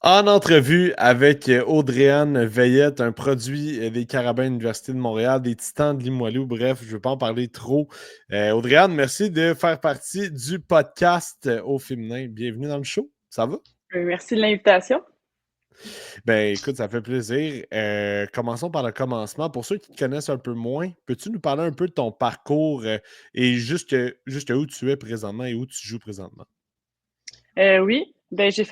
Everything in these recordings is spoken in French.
En entrevue avec Audrey-Anne Veillette, un produit des Carabins de l'Université de Montréal, des Titans de Limoilou. Bref, je ne veux pas en parler trop. Audrey-Anne, merci de faire partie du podcast au féminin. Bienvenue dans le show. Ça va? Merci de l'invitation. Ben écoute, ça fait plaisir. Commençons par le commencement. Pour ceux qui te connaissent un peu moins, peux-tu nous parler un peu de ton parcours et juste où tu es présentement et où tu joues présentement? Oui, ben j'ai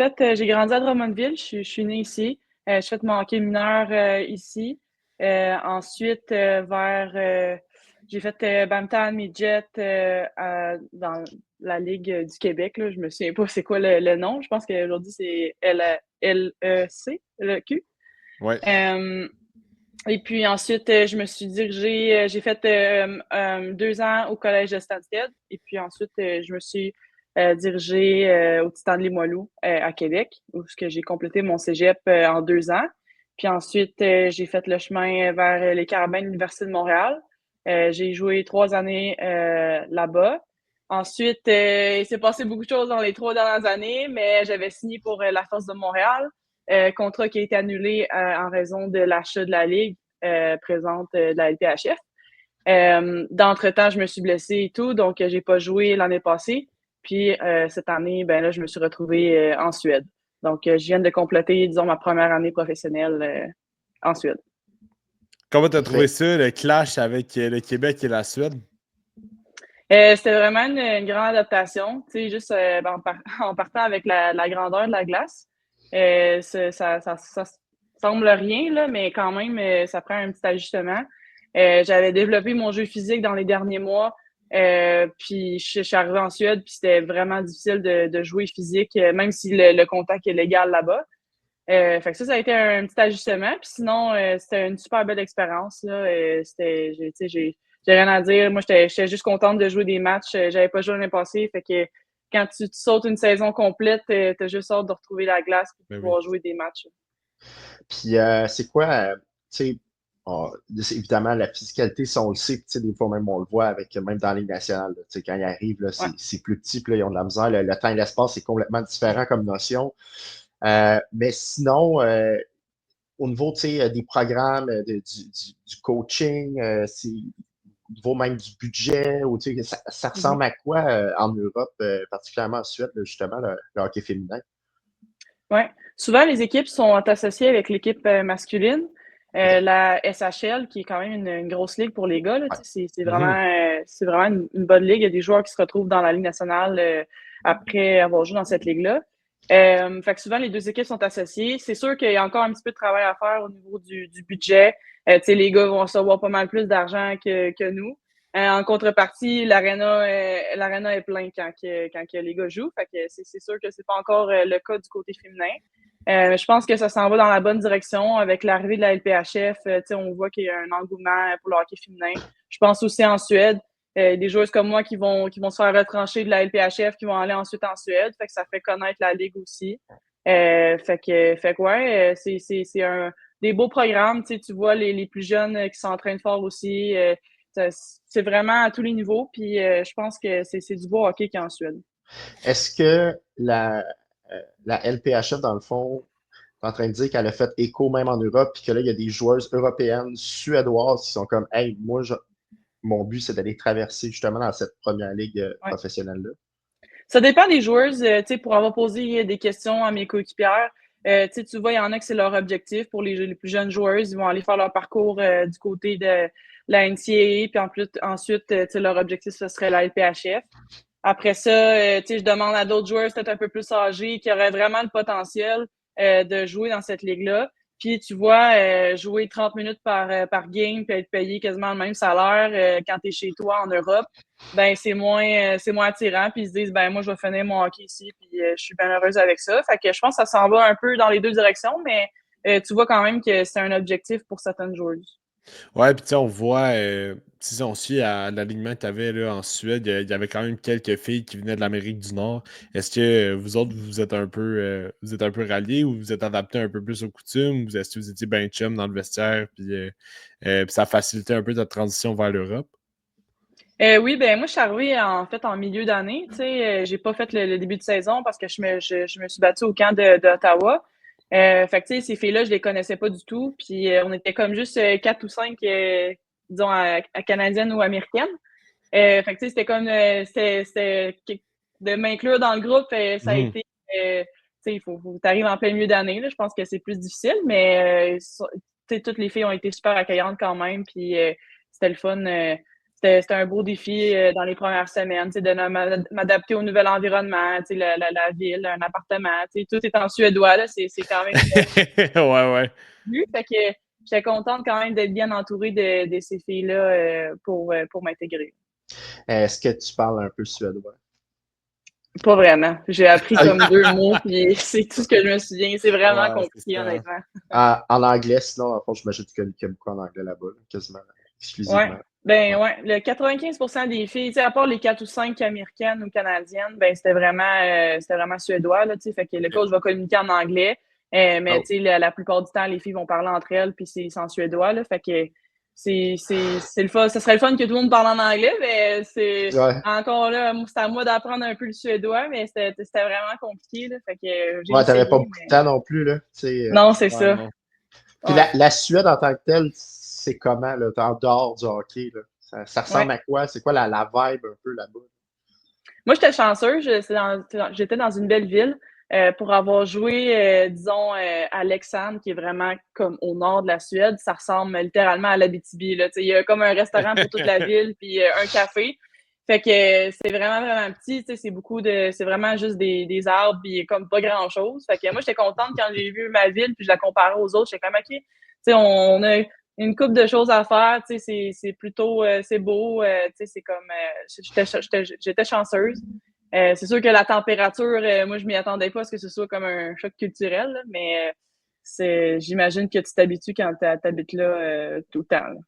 grandi à Drummondville, je suis née ici. J'ai fait mon hockey mineur ici. Ensuite, j'ai fait Bantam Midget dans la Ligue du Québec. Là. Je me souviens pas c'est quoi le nom. Je pense qu'aujourd'hui c'est LEC, le Q. Ouais. Euh, et puis ensuite, je me suis dirigée, j'ai fait 2 ans au collège de Stansted. Et puis ensuite, je me suis dirigée au Titan de Limoilou à Québec, où j'ai complété mon cégep en 2 ans. Puis ensuite, j'ai fait le chemin vers les Carabins de l'Université de Montréal. J'ai joué 3 années là-bas. Ensuite, il s'est passé beaucoup de choses dans les 3 dernières années, mais j'avais signé pour la Force de Montréal. Contrat qui a été annulé en raison de l'achat de la Ligue présente de la LPHF. D'entre-temps, je me suis blessée et tout, donc j'ai pas joué l'année passée. Puis cette année, ben là, je me suis retrouvée en Suède. Donc, je viens de compléter, disons, ma première année professionnelle en Suède. Comment tu as trouvé Parfait. ça, le clash avec le Québec et la Suède? C'était vraiment une grande adaptation, tu sais, juste en partant avec la grandeur de la glace. Ça semble rien, là, mais quand même, ça prend un petit ajustement. J'avais développé mon jeu physique dans les derniers mois, puis je suis arrivée en Suède, puis c'était vraiment difficile de jouer physique, même si le contact est légal là-bas. Fait que ça a été un petit ajustement. Puis sinon, c'était une super belle expérience. Là. J'ai rien à dire. Moi, j'étais juste contente de jouer des matchs. J'avais pas joué l'année passée. Fait que quand tu sautes une saison complète, t'as juste hâte de retrouver la glace pour Ben oui. pouvoir jouer des matchs. Puis c'est quoi, tu sais, évidemment, la physicalité, ça, on le sait, puis tu sais, des fois même on le voit avec, même dans la Ligue nationale, là, tu sais, quand ils arrivent, là, Ouais. c'est plus petit, puis là, ils ont de la misère. Le temps et l'espace, c'est complètement différent comme notion. Mais sinon, au niveau, tu sais, des programmes, du coaching, au niveau même du budget, ou, tu sais, ça Mhm. ressemble à quoi en Europe, particulièrement en Suède, là, justement, le hockey féminin? Ouais. Souvent, les équipes sont associées avec l'équipe masculine. OK. La SHL, qui est quand même une grosse ligue pour les gars, là, Ouais. tu sais, Mhm. c'est vraiment une bonne ligue. Il y a des joueurs qui se retrouvent dans la Ligue nationale après avoir joué dans cette ligue-là. Fait que souvent, les deux équipes sont associées. C'est sûr qu'il y a encore un petit peu de travail à faire au niveau du budget. Tu sais, les gars vont recevoir pas mal plus d'argent que nous. En contrepartie, l'aréna est plein quand les gars jouent. Fait que c'est sûr que c'est pas encore le cas du côté féminin. Je pense que ça s'en va dans la bonne direction avec l'arrivée de la LPHF. Tu sais, on voit qu'il y a un engouement pour le hockey féminin. Je pense aussi en Suède, des joueuses comme moi qui vont se faire retrancher de la LPHF, qui vont aller ensuite en Suède. Fait que ça fait connaître la ligue aussi. Fait que ouais, des beaux programmes. Tu vois les plus jeunes qui s'entraînent fort aussi. C'est vraiment à tous les niveaux. Puis je pense que c'est du beau hockey qui est en Suède. Est-ce que la LPHF, dans le fond, est en train de dire qu'elle a fait écho même en Europe, puis que là, il y a des joueuses européennes, suédoises qui sont comme, hey, moi, mon but, c'est d'aller traverser justement dans cette première ligue Ouais. professionnelle-là. Ça dépend des joueuses. Tu sais, pour avoir posé des questions à mes coéquipières, tu vois, il y en a que c'est leur objectif. Pour les plus jeunes joueuses, ils vont aller faire leur parcours du côté de la NCAA, puis ensuite, tu sais, leur objectif, ce serait la LPHF. Après ça, tu sais, je demande à d'autres joueurs peut-être un peu plus âgés qui auraient vraiment le potentiel de jouer dans cette ligue-là. Puis tu vois, jouer 30 minutes par game puis être payé quasiment le même salaire quand tu es chez toi en Europe, ben c'est moins attirant. Puis ils se disent ben moi je vais finir mon hockey ici puis je suis bien heureuse avec ça. Fait que je pense que ça s'en va un peu dans les deux directions, mais tu vois quand même que c'est un objectif pour certaines joueuses. Ouais, puis tu sais, on voit, si on suit à l'alignement que tu avais là, en Suède, il y avait quand même quelques filles qui venaient de l'Amérique du Nord. Est-ce que vous autres, vous êtes un peu ralliés ou vous êtes adaptés un peu plus aux coutumes? Ou est-ce que vous étiez ben chum dans le vestiaire, puis ça facilitait un peu ta transition vers l'Europe? Oui, ben moi, je suis arrivée en fait en milieu d'année. Tu sais, j'ai pas fait le début de saison parce que je me suis battue au camp d'Ottawa. Fait que, tu sais, ces filles-là, je les connaissais pas du tout. Puis on était comme juste 4 ou 5, disons, à canadiennes ou américaines. Fait que, tu sais, c'était comme, de m'inclure dans le groupe, ça a Mhm. été, tu sais, il faut t'arrives en plein milieu d'année, là, je pense que c'est plus difficile, mais tu sais, toutes les filles ont été super accueillantes quand même, puis c'était le fun. C'était un beau défi dans les premières semaines, tu sais, de m'adapter au nouvel environnement, tu sais, la ville, un appartement, tu sais, tout est en suédois, là, c'est quand même Ouais, ouais. vu. Fait que j'étais contente quand même d'être bien entourée de ces filles-là pour m'intégrer. Est-ce que tu parles un peu suédois? Pas vraiment. J'ai appris Ah, comme 2 mots, puis c'est tout ce que je me souviens. C'est vraiment Ouais, c'est compliqué, ça. honnêtement. en anglais, sinon, en fond, j'imagine que tu communiques beaucoup en anglais là-bas, là, quasiment Ouais. exclusivement. Ben Ouais. ouais, le 95% des filles, tu sais, à part les 4 ou 5 américaines ou canadiennes, ben c'était vraiment suédois, là, tu sais. Fait que le coach va communiquer en anglais, mais Oh. tu sais, la plupart du temps, les filles vont parler entre elles, puis c'est en suédois, là. Fait que c'est le fun. Ce serait le fun que tout le monde parle en anglais, mais c'est Ouais. encore là, c'est à moi d'apprendre un peu le suédois, mais c'était vraiment compliqué, là. Fait que j'ai Ouais, t'avais pas essayé, beaucoup de mais temps non plus, là. non, c'est Ouais, ça. non. Puis Ouais. la Suède en tant que telle, c'est comment, là, en dehors du hockey, là? Ça Ouais. ressemble à quoi? C'est quoi la vibe un peu là-bas? Moi, j'étais chanceuse. J'étais dans une belle ville pour avoir joué, disons, à Leksand, qui est vraiment comme au nord de la Suède. Ça ressemble littéralement à l'Abitibi, là. Tu sais, il y a comme un restaurant pour toute la ville, puis un café. Fait que c'est vraiment, vraiment petit. Tu sais, c'est vraiment juste des arbres, puis comme pas grand-chose. Fait que moi, j'étais contente quand j'ai vu ma ville, puis je la comparais aux autres. J'étais comme, OK, tu sais, on a une couple de choses à faire, tu sais, c'est plutôt, c'est beau, tu sais, c'est comme, j'étais chanceuse. C'est sûr que la température, moi, je m'y attendais pas à ce que ce soit comme un choc culturel, là, mais j'imagine que tu t'habitues quand t'habites là tout le temps, là.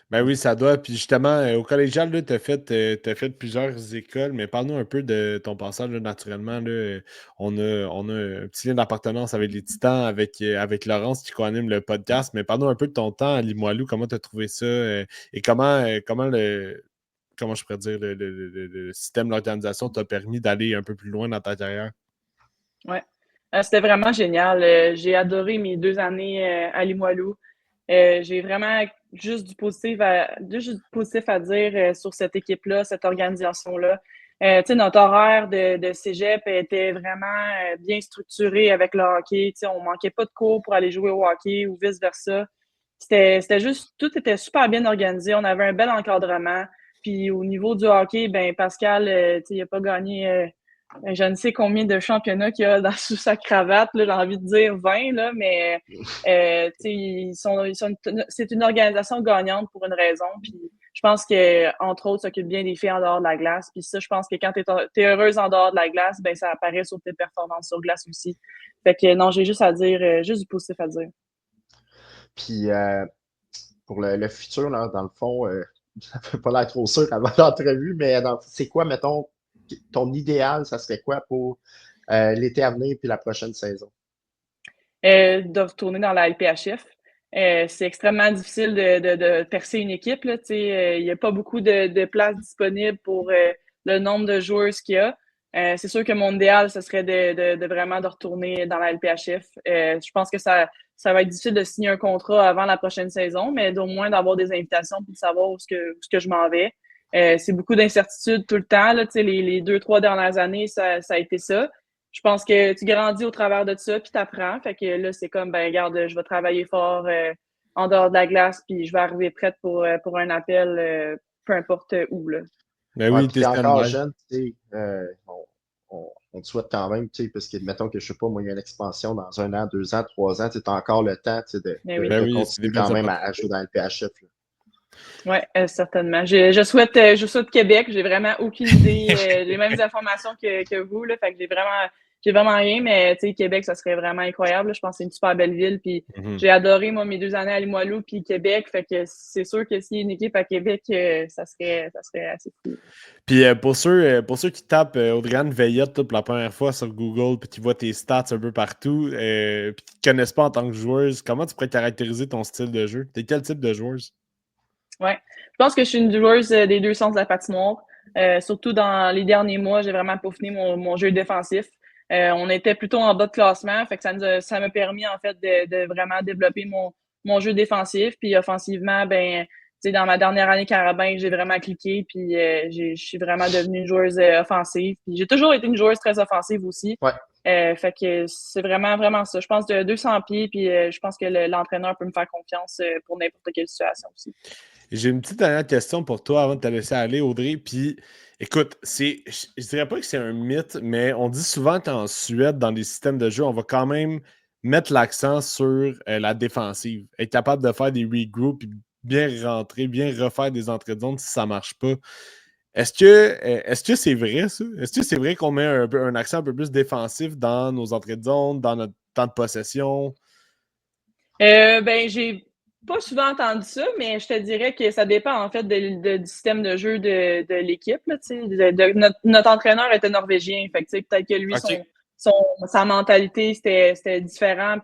Ben oui, ça doit. Puis justement, au collégial, t'as fait plusieurs écoles, mais parle-nous un peu de ton passage, là, naturellement. Là, on a un petit lien d'appartenance avec les Titans, avec Laurence qui co-anime le podcast, mais parle-nous un peu de ton temps à Limoilou, comment tu as trouvé ça et comment je pourrais dire, le système, l'organisation t'a permis d'aller un peu plus loin dans ta carrière. Ouais. C'était vraiment génial. J'ai adoré mes 2 années à Limoilou. J'ai vraiment juste du positif à dire sur cette équipe-là, cette organisation-là. Tu sais, notre horaire de cégep était vraiment bien structuré avec le hockey. Tu sais, on manquait pas de cours pour aller jouer au hockey ou vice-versa. C'était juste, tout était super bien organisé. On avait un bel encadrement. Puis au niveau du hockey, ben Pascal, tu sais, il n'a pas gagné je ne sais combien de championnats qu'il y a sous sa cravate. Là, j'ai envie de dire 20, là, mais c'est une organisation gagnante pour une raison. Puis je pense que entre autres, s'occupe bien des filles en dehors de la glace. Puis ça, je pense que quand tu es heureuse en dehors de la glace, ben ça apparaît sur tes performances sur glace aussi. Fait que non, j'ai juste à dire, juste du positif à dire. Puis pour le futur, là, dans le fond, ça peut pas l'air trop sûr avant l'entrevue, mais c'est quoi, mettons, ton idéal, ça serait quoi pour l'été à venir puis la prochaine saison? De retourner dans la LPHF. C'est extrêmement difficile de percer une équipe. Là, il n'y a pas beaucoup de places disponibles pour le nombre de joueurs qu'il y a. C'est sûr que mon idéal, ce serait de vraiment de retourner dans la LPHF. Je pense que ça va être difficile de signer un contrat avant la prochaine saison, mais d'au moins d'avoir des invitations pour savoir où ce que je m'en vais. C'est beaucoup d'incertitudes tout le temps. Là, les 2, 3 dernières années, ça a été ça. Je pense que tu grandis au travers de ça, puis tu apprends. Fait que là, c'est comme, ben, regarde, je vais travailler fort en dehors de la glace, puis je vais arriver prête pour un appel, peu importe où, là. Ben Ouais, oui, puis t'es t'es encore stand-by. jeune, tu sais, on te souhaite quand même, tu sais, parce que, mettons que, je sais pas, moi, il y a une expansion dans 1 an, 2 ans, 3 ans, tu as encore le temps, tu sais, Mais oui. Ben de oui, c'est des continuer belles quand même à opportunités. jouer dans le PHF, là. Oui, certainement. Je souhaite Québec. J'ai vraiment aucune idée. Les mêmes informations que vous, là. Fait que j'ai vraiment rien, mais tu sais, Québec, ça serait vraiment incroyable, là. Je pense que c'est une super belle ville. Puis Mhm. j'ai adoré, moi, mes 2 années à Limoilou, puis Québec. Fait que c'est sûr que s'il y a une équipe à Québec, ça serait assez cool. Puis pour ceux qui tapent Audriane Veillette là, pour la première fois sur Google, puis qui voient tes stats un peu partout, puis qui ne te connaissent pas en tant que joueuse, comment tu pourrais caractériser ton style de jeu? T'es quel type de joueuse? Ouais. Je pense que je suis une joueuse des deux sens de la patinoire. Surtout dans les derniers mois, j'ai vraiment peaufiné mon jeu défensif. On était plutôt en bas de classement, fait que ça m'a permis en fait de vraiment développer mon jeu défensif. Puis offensivement, ben, dans ma dernière année carabin, j'ai vraiment cliqué, puis je suis vraiment devenue une joueuse offensive. Puis j'ai toujours été une joueuse très offensive aussi. Ouais. Fait que c'est vraiment, vraiment ça. Je pense de 200 pieds, puis je pense que l'entraîneur peut me faire confiance pour n'importe quelle situation aussi. J'ai une petite dernière question pour toi avant de te laisser aller, Audrey. Puis, écoute, je dirais pas que c'est un mythe, mais on dit souvent qu'en Suède, dans les systèmes de jeu, on va quand même mettre l'accent sur la défensive. Être capable de faire des regroups, puis bien rentrer, bien refaire des entrées de zone si ça marche pas. Est-ce que c'est vrai, ça? Est-ce que c'est vrai qu'on met un accent un peu plus défensif dans nos entrées de zone, dans notre temps de possession? Ben, j'ai pas souvent entendu ça, mais je te dirais que ça dépend en fait du système de jeu de l'équipe. Notre entraîneur était norvégien, fait que peut-être que lui, OK. sa mentalité, c'était différent.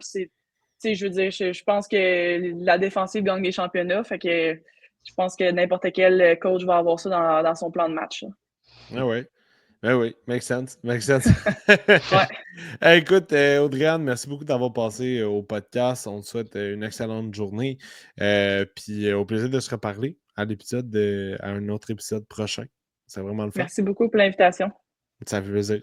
Puis je veux dire, je pense que la défensive gagne des championnats, fait que je pense que n'importe quel coach va avoir ça dans son plan de match. Ah ouais. Ben oui, make sense. Make sense. Ouais. Hey, écoute, Audrey-Anne, merci beaucoup d'avoir passé au podcast. On te souhaite une excellente journée. Puis au plaisir de se reparler à un autre épisode prochain. C'est vraiment le fun. Merci beaucoup pour l'invitation. Ça fait plaisir.